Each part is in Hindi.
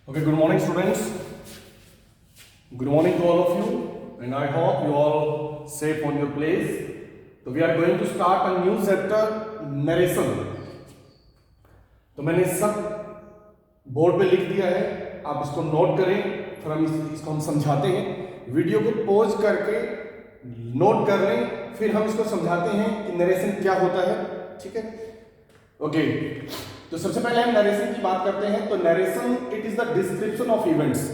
Okay, good morning students. Good morning to all of you, and I hope you all safe on your place. So we are going to start a new chapter, narration. तो मैंने सब बोर्ड पे लिख दिया है, आप इसको नोट करें, फिर हम इसको हम समझाते हैं। वीडियो को पॉज करके नोट कर लें, फिर हम इसको समझाते हैं कि नरेशन क्या होता है। ठीक है, ओके। तो सबसे पहले हम नरेशन की बात करते हैं। तो narration it is the description of events.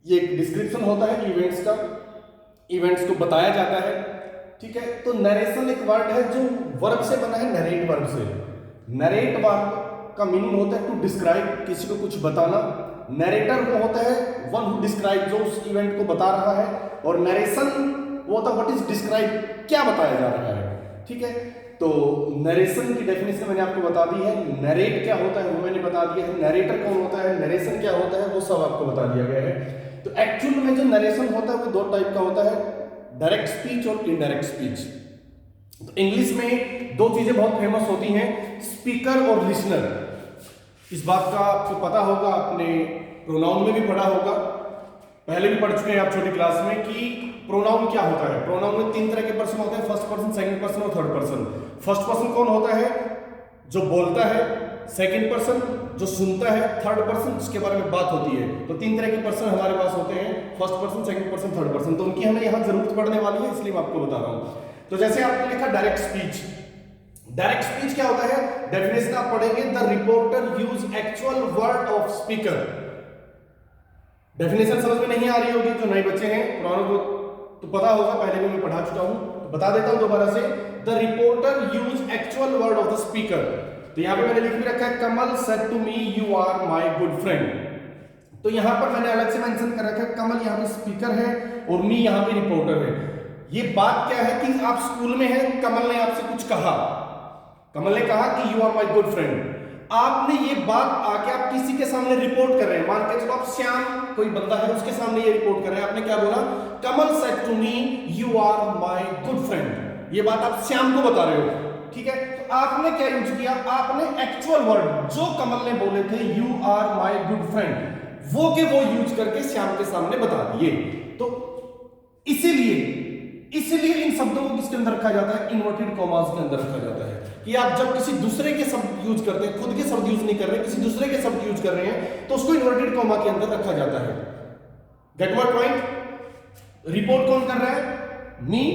ये एक डिस्क्रिप्शन होता है इवेंट्स का, इवेंट्स को बताया जाता है। ठीक है, तो नरेशन एक वर्ड है जो वर्ब से बना है, नरेट वर्ब से। नरेट वर्ब का मीनिंग होता है टू डिस्क्राइब, किसी को कुछ बताना। नरेटर वो होता है वन हु डिस्क्राइब, जो उस इवेंट को बता रहा है। और नरेशन वो होता है व्हाट इज डिस्क्राइब, क्या बताया जा रहा है। ठीक है, तो नरेशन की डेफिनेशन मैंने आपको बता दी है। नरेट क्या होता है वो मैंने बता दिया है। नरेटर कौन होता है, नरेशन क्या होता है, वो सब आपको बता दिया गया है। तो एक्चुअल में जो नरेशन होता है वो दो टाइप का होता है, डायरेक्ट स्पीच और इनडायरेक्ट स्पीच। तो इंग्लिश में दो चीजें बहुत फेमस होती हैं, स्पीकर और लिसनर। इस बात का आपको पता होगा, आपने प्रोनाउन में भी पढ़ा होगा, पहले भी पढ़ चुके हैं आप छोटी क्लास में कि प्रोनाउन क्या होता है। प्रोनाउन में तीन तरह के पर्सन होते हैं, फर्स्ट पर्सन, सेकंड पर्सन और थर्ड पर्सन। फर्स्ट पर्सन कौन होता है, जो बोलता है। सेकंड पर्सन जो सुनता है। थर्ड पर्सन जिसके बारे में बात होती है। तो तीन तरह के पर्सन हमारे पास होते हैं, first person, second person, third person. तो उनकी हमें यहाँ जरूरत पड़ने वाली है, इसलिए मैं आपको बता रहा हूँ। तो जैसे आपने लिखा डायरेक्ट स्पीच। डायरेक्ट स्पीच क्या होता है, डेफिनेशन आप पढ़ेंगे, the reporter use actual word of speaker. Definition समझ में नहीं आ रही होगी, जो नए बच्चे हैं पुरानों को तो पता होगा, पहले भी मैं पढ़ा चुका हूं, तो बता देता हूं दोबारा से। The reporter use actual word of the speaker. तो यहां पे मैंने लिख भी रखा है, Kamal said to me you are my good friend. तो यहां पर मैंने अलग से मेंशन कर रखा है, कमल यहां पे स्पीकर है और मी यहां पे रिपोर्टर है। ये बात क्या है कि आप स्कूल में हैं, कमल ने आपसे कुछ कहा, कमल ने कहा कि you are my good friend. आपने ये बात आके आप किसी के सामने रिपोर्ट कर रहे हैं, मान के चलो आप श्याम कोई बंदा है उसके सामने ये रिपोर्ट कर रहे हैं। आपने क्या बोला, Kamal said to me you are my good friend. ये बात आप श्याम को बता रहे हो। ठीक है, तो आपने क्या यूज किया, आपने एक्चुअल वर्ड जो कमल ने बोले थे you are my good friend, वो के वो यूज करके श्याम के सामने बता दिए। तो इसीलिए इन शब्दों को किसके अंदर रखा जाता है, इन्वर्टेड कॉमास के अंदर रखा जाता है। कि आप जब किसी दूसरे के शब्द यूज करते हैं, खुद के शब्द यूज नहीं कर रहे, किसी दूसरे के शब्द यूज कर रहे हैं, तो उसको इन्वर्टेड कॉमा के अंदर रखा जाता है। Gate my point. रिपोर्ट कौन कर रहा है, मी।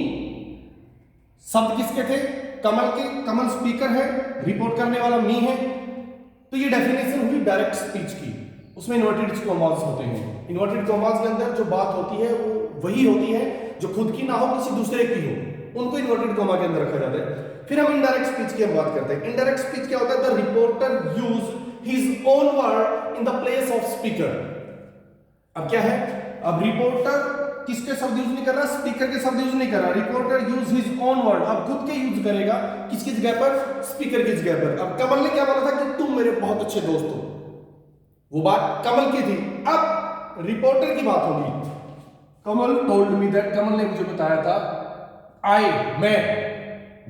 शब्द किसके थे, कमल के। कमल स्पीकर है, रिपोर्ट करने वाला मी है। तो ये डेफिनेशन हुई डायरेक्ट स्पीच की। उसमें इन्वर्टेड कॉमास होते हैं। इन्वर्टेड कॉमास के अंदर जो बात होती है वो वही होती है जो खुद की ना हो, किसी दूसरे की हो, उनको इन्वर्टेड कॉमा के अंदर रखा जाता है। फिर हम इनडायरेक्ट स्पीच की हम बात करते हैं। इनडायरेक्ट स्पीच क्या होता है, the reporter use his own word in the place of speaker. अब क्या है, अब रिपोर्टर किसके शब्द यूज नहीं कर रहा, स्पीकर के शब्द यूज नहीं कर रहा। Reporter use his own word, अब खुद के यूज करेगा, किसकी जगह पर, स्पीकर की जगह पर। अब कमल ने क्या बोला था कि तुम मेरे बहुत अच्छे दोस्त हो, वो बात कमल की थी। अब रिपोर्टर की बात होगी, कमल टोल्ड मी दैट, कमल ने मुझे बताया था, आई मैं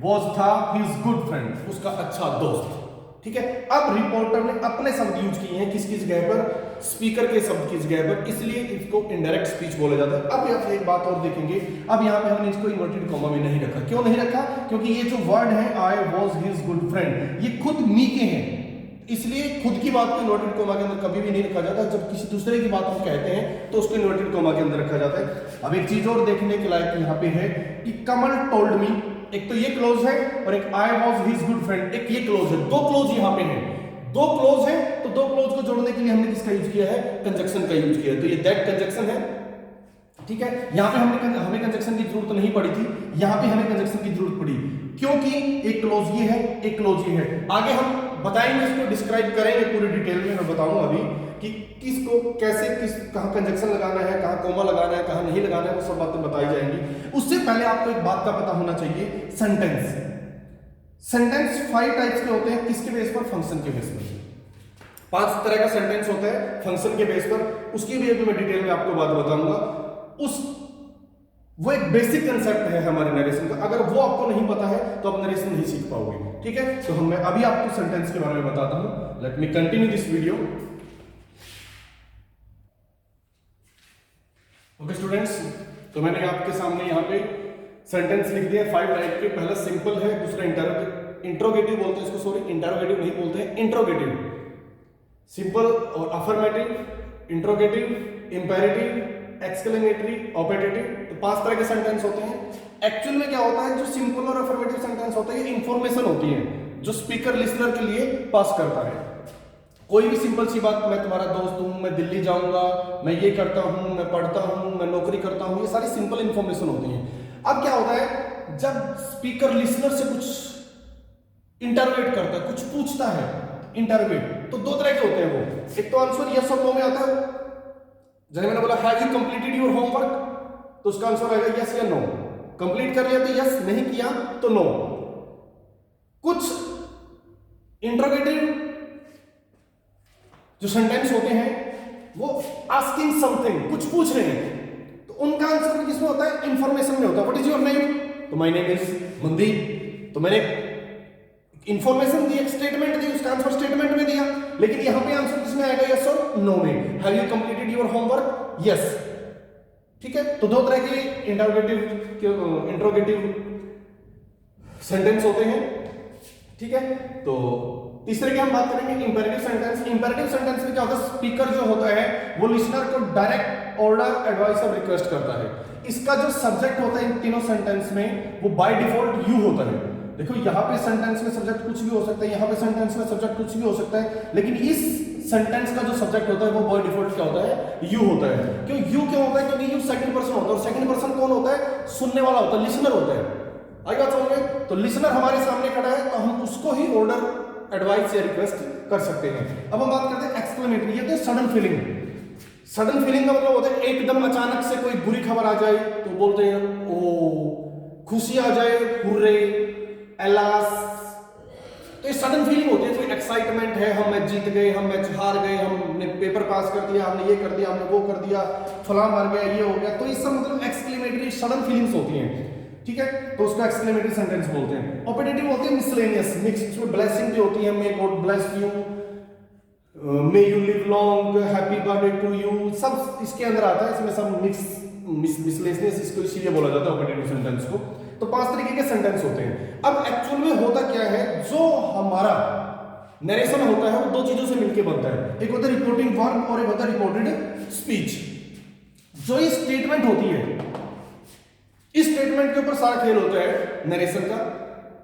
वॉज था हिज गुड फ्रेंड, उसका अच्छा दोस्त। ठीक है, अब रिपोर्टर ने अपने शब्द यूज किए हैं किसकी जगह पर, स्पीकर के शब्द की जगह पर, इसलिए इसको इनडायरेक्ट स्पीच बोला जाता है। अब यहाँ पे एक बात और देखेंगे, अब यहाँ पे हमने इसको इन्वर्टेड कॉमा में नहीं रखा। क्यों नहीं रखा, क्योंकि ये जो वर्ड है I was his good friend, ये खुद मी के हैं, इसलिए खुद की बात को इन्वर्टेड कॉमा के अंदर कभी भी नहीं रखा जाता। जब किसी दूसरे की बात हम कहते हैं तो उसको इन्वर्टेड कॉमा के अंदर रखा जाता है। अब एक चीज और देखने के लायक यहाँ पे है कि कमल टोल्ड मी, एक तो ये क्लोज है और एक I was his good friend, एक ये क्लोज है। दो क्लोज यहाँ पे है, दो क्लोज है, तो दो क्लोज को जोड़ने के लिए हमने किसका यूज किया है, कंजक्शन का यूज किया है। तो ये दैट कंजक्शन है। ठीक है, यहाँ पे हमें कंजक्शन की जरूरत नहीं पड़ी थी, यहाँ पे हमें कंजक्शन की जरूरत पड़ी, क्योंकि एक क्लोज ये है, एक क्लोज ये है। आगे हम बताएंगे, इसको डिस्क्राइब करेंगे पूरी डिटेल में, मैं बताऊंगा अभी कि किसको कैसे कहाँ कंजक्शन लगाना है, कहाँ कोमा लगाना है, कहाँ नहीं लगाना है, वो सब बातें बताई जाएंगी। उससे पहले आपको एक बात का पता होना चाहिए, सेंटेंस। सेंटेंस 5 टाइप्स के होते हैं, किसके बेस पर, फंक्शन के बेस पर। 5 तरह का सेंटेंस होता है फंक्शन के बेस पर, उसकी भी अभी मैं डिटेल में आपको बात बताऊंगा। वो एक बेसिक कंसेप्ट है हमारे नरेशन का, अगर वो आपको नहीं पता है तो आप नरेशन नहीं सीख पाओगे। ठीक है, तो मैं अभी आपको सेंटेंस के बारे में बताता हूं। Let me continue this video. Okay students, तो मैंने आपके सामने यहाँ पे सेंटेंस लिख दिया 5 टाइप के। पहला सिंपल है, दूसरा इंट्रोगेटिव बोलते हैं इसको, सॉरी इंटरोगेटिव नहीं बोलते हैं, इंट्रोगेटिव। सिंपल और अफर्मेटिव, इंट्रोगेटिव, इंपेरेटिव, एक्सक्लेमेटरी, ऑपेटेटिव। तो 5 तरह के सेंटेंस होते हैं। एक्चुअल में क्या होता है, जो सिंपल और अफर्मेटिव सेंटेंस होते हैं ये इंफॉर्मेशन होती है जो स्पीकर लिसनर के लिए पास करता है। कोई भी सिंपल सी बात, मैं तुम्हारा दोस्त हूं, मैं दिल्ली जाऊंगा, मैं ये करता हूं, मैं पढ़ता हूं, मैं नौकरी करता हूं, ये सारी सिंपल इंफॉर्मेशन होती है। अब क्या होता है, जब स्पीकर लिसनर से कुछ इंटरवेट करता है, कुछ पूछता है, इंटरवेट, तो 2 तरह के होते हैं वो। एक तो आंसर यस और नो में आता है, जैसे मैंने बोला have you completed your homework, तो उसका आंसर आएगा यस या नो। कंप्लीट कर लिया तो यस, नहीं किया तो नो। कुछ इंटरोगेटिव जो सेंटेंस होते हैं वो आस्किंग समथिंग, कुछ पूछ रहे हैं, तो उनका आंसर किसमें होता है, इंफॉर्मेशन में होता है। व्हाट इज योर नेम, तो माय नेम इज मनदीप। तो मैंने इंफॉर्मेशन दी, एक स्टेटमेंट दी, उसका आंसर स्टेटमेंट में दिया। लेकिन यहां पे आंसर किसमें आएगा, यस और नो में। Have you completed your homework, yes. ठीक है, तो 2 तरह के इंट्रोगेटिव सेंटेंस होते हैं। ठीक है, तो तीसरे की हम बात करेंगे इंपेरेटिव सेंटेंस। इंपेरेटिव सेंटेंस में क्या होता है, स्पीकर जो होता है वो लिसनर को डायरेक्ट ऑर्डर, एडवाइस और रिक्वेस्ट करता है। इसका जो सब्जेक्ट होता है इन तीनों सेंटेंस में वो बाय डिफॉल्ट यू होता है। देखो यहाँ पे सेंटेंस में सब्जेक्ट कुछ भी हो सकता है, यहाँ पे सेंटेंस में सब्जेक्ट कुछ भी हो सकता है, लेकिन इस सेंटेंस का जो सब्जेक्ट होता है वो बाय डिफॉल्ट क्या होता है, यू होता है। क्यों यू क्यों होता है, क्योंकि यू सेकंड पर्सन होता है, और सेकंड पर्सन कौन होता है, सुनने वाला होता है, लिसनर होता है। आई बात समझ में? तो लिसनर हमारे सामने खड़ा है तो हम उसको ही ऑर्डर, एडवाइस या रिक्वेस्ट कर सकते हैं। अब हम बात करते हैं एक्सक्लेमेटरी, ये तो सडन फीलिंग। सडन फीलिंग का मतलब होता है एकदम अचानक से कोई बुरी खबर आ जाए तो बोलते हैं ओ, खुशी आ जाए हुर्रे, एलास, तो ये सडन फीलिंग होती है। कोई एक्साइटमेंट है, हम मैच जीत गए, हम मैच हार गए, हमने पेपर पास कर दिया, हमने ये कर दिया, हमने वो कर दिया, फलां मार गया, ये हो गया, तो ये सब मतलब एक्सक्लेमेटरी सडन फीलिंग्स होती हैं। ठीक है, तो उसको एक्सक्लेमेटरी सेंटेंस बोलते हैं। ऑपेटेटिव होते हैं मिसलेनियस, मिक्स, इसमें ब्लेसिंग भी होती है, may god bless you, may you live long, happy birthday to you, सब इसके अंदर आता है। इसमें सब मिसलेनियस, इसको इसीलिए बोला जाता है ऑपेटेटिव सेंटेंस को। तो 5 तरीके के सेंटेंस होते हैं। अब एक्चुअल में होता क्या है, जो हमारा नरेशन होता है वो 2 चीजों से मिलकर बनता है। एक होता है रिपोर्टिंग वर्ब और एक होता है रिपोर्टेड स्पीच। जो ये स्टेटमेंट होती है, इस स्टेटमेंट के ऊपर सारा खेल होता है नरेशन का।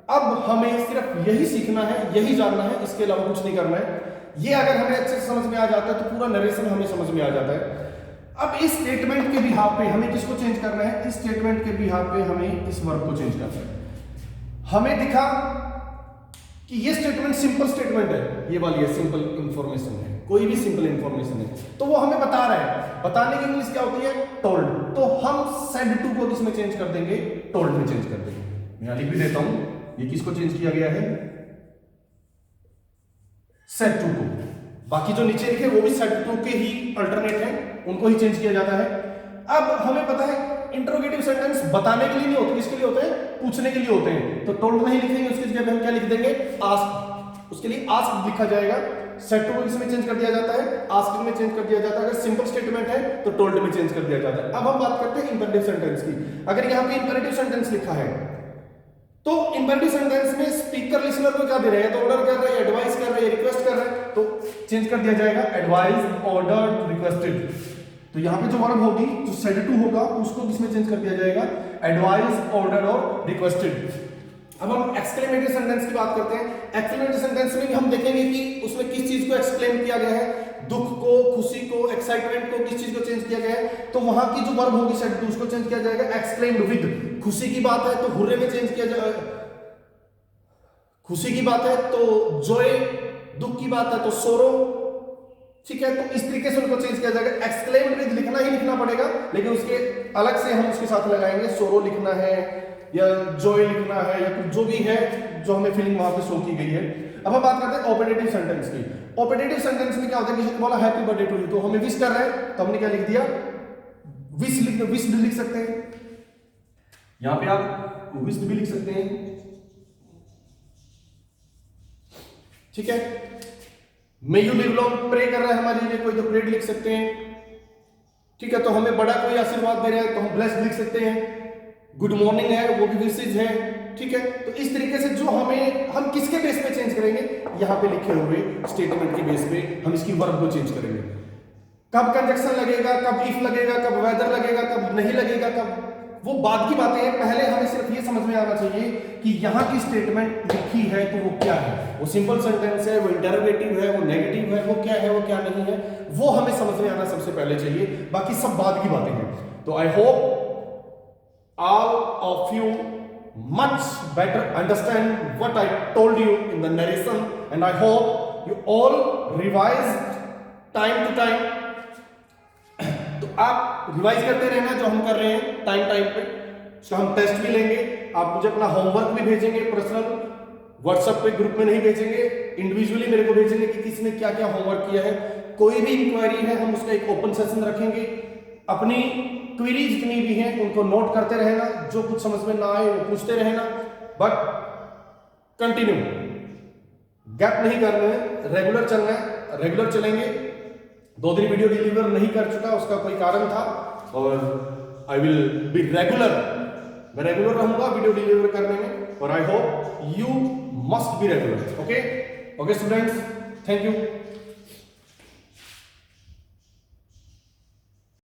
अब हमें सिर्फ यही सीखना है, यही जानना है, इसके अलावा कुछ नहीं करना है। ये अगर हमें अच्छे से समझ में आ जाता है तो पूरा नरेशन हमें समझ में आ जाता है। अब इस स्टेटमेंट के बिहाफ पे हमें किसको चेंज करना है, इस स्टेटमेंट के बिहाफ पे हमें इस वर्ब को चेंज करना है। हमें दिखा कि ये स्टेटमेंट सिंपल स्टेटमेंट है, ये वाली है सिंपल इंफॉर्मेशन है, कोई भी सिंपल इंफॉर्मेशन है, तो वो हमें बता रहा है। बताने की इंग्लिश क्या होती है, टोल्ड। तो हम सेड टू को किसमें चेंज कर देंगे, टोल्ड में चेंज कर देंगे। मैं लिख भी देता हूं, ये किसको चेंज किया गया है, सेड टू को। बाकी जो नीचे लिखे वो भी सेड टू के ही अल्टरनेट है, उनको ही चेंज किया जाता है। अब हमें पता है इंट्रोगेटिव सेंटेंस बताने के लिए नहीं होते, किसके लिए होते हैं, पूछने के लिए होते हैं। तो टोल्ड नहीं लिखेंगे, उसकी जगह पे हम क्या लिख देंगे, आस्क। उसके लिए आस्क लिखा जाएगा। सेड टू को इसमें चेंज कर दिया जाता है, आस्क में चेंज कर दिया जाता है। अगर सिंपल स्टेटमेंट है तो टोल्ड में चेंज कर दिया जाता है। अब हम बात करते हैं इंपेरेटिव सेंटेंस की। अगर यहाँ पे इंपेरेटिव सेंटेंस लिखा है तो इंपेरेटिव सेंटेंस में स्पीकर लिसनर को क्या दे रहे हैं, तो ऑर्डर कर रहे हैं, एडवाइस कर रहे हैं, रिक्वेस्ट कर रहे हैं, तो चेंज कर दिया जाएगा एडवाइस, ऑर्डर, रिक्वेस्टेड। तो यहाँ पे जो वर्ब होगी, जो सेड टू होगा, उसको किसमें चेंज कर दिया जाएगा, एडवाइस, ऑर्डर और रिक्वेस्टेड। अब हम एक्सक्लेमेटरी सेंटेंस की बात करते हैं। एक्सक्लेमेटरी सेंटेंस में भी हम देखेंगे कि उसमें किस चीज को एक्सप्लेन किया गया है, दुख को, खुशी को, एक्साइटमेंट को, किस चीज को चेंज किया गया है। तो वहां की जो वर्ब होगी सेड टू, उसको चेंज किया जाएगा एक्सक्लेम्ड विद। खुशी की बात है तो हुर्रे में चेंज किया जाएगा, खुशी की बात है तो जॉय, दुख की बात है तो सोरो। ठीक है, तो इस तरीके से उनको चेंज किया जाएगा। एक्सक्लेम्ड विद लिखना ही लिखना पड़ेगा, लेकिन उसके अलग से हम उसके साथ लगाएंगे, सोरो लिखना है या जॉय लिखना है या कुछ जो भी है जो हमें फीलिंग वहां पे शो की गई है। अब हम बात करते हैं ऑपेटेटिव सेंटेंस की। ऑपेटेटिव सेंटेंस में क्या होता है, किसी ने बोला हैप्पी बर्थडे टू यू, तो हमें विश कर रहे हैं, तो हमने क्या लिख दिया, विश भी लिख सकते हैं। यहां पे आप विश भी लिख सकते हैं। ठीक है, may you live long pray कर रहा है हमारे लिए कोई, तो प्रेड लिख सकते हैं। ठीक है, तो हमें बड़ा कोई आशीर्वाद दे रहा है तो हम ब्लेस्ड लिख सकते हैं। गुड मॉर्निंग है वो भी विशेष है। ठीक है, तो इस तरीके से जो हम किसके बेस पे चेंज करेंगे, यहां पे लिखे हुए स्टेटमेंट के बेस पे हम इसकी वर्ब को चेंज करेंगे। कब कंजक्शन लगेगा, कब इफ लगेगा, कब वेदर लगेगा, कब नहीं लगेगा, कब, वो बाद की बातें हैं। पहले हमें सिर्फ ये समझ में आना चाहिए कि यहां की स्टेटमेंट लिखी है तो वो क्या है, वो सिंपल सेंटेंस है, वो इंटरोगेटिव है, वो नेगेटिव है, वो क्या है, वो क्या नहीं है, वो हमें समझ में आना सबसे पहले चाहिए। बाकी सब बाद की बातें हैं। तो I hope all of you much better understand what I told you in the narration, and I hope you all revise time to time. तो आप रिवाइज करते रहना जो हम कर रहे हैं टाइम टाइम पे। उसका हम टेस्ट भी लेंगे, आप मुझे अपना होमवर्क भी भेजेंगे पर्सनल व्हाट्सएप पे, ग्रुप में नहीं भेजेंगे, इंडिविजुअली मेरे को भेजेंगे कि किसने क्या क्या होमवर्क किया है। कोई भी इंक्वायरी है हम उसका एक ओपन सेशन रखेंगे। अपनी क्वेरी जितनी भी हैं उनको नोट करते रहना, जो कुछ समझ में ना आए वो पूछते रहना, बट कंटिन्यू, गैप नहीं करना है, रेगुलर चलना है। रेगुलर चलेंगे। 2 दिन वीडियो डिलीवर नहीं कर चुका, उसका कोई कारण था, और आई विल बी रेगुलर, मैं रेगुलर रहूंगा वीडियो डिलीवर करने में, और I hope you must be regular. Okay students, thank you.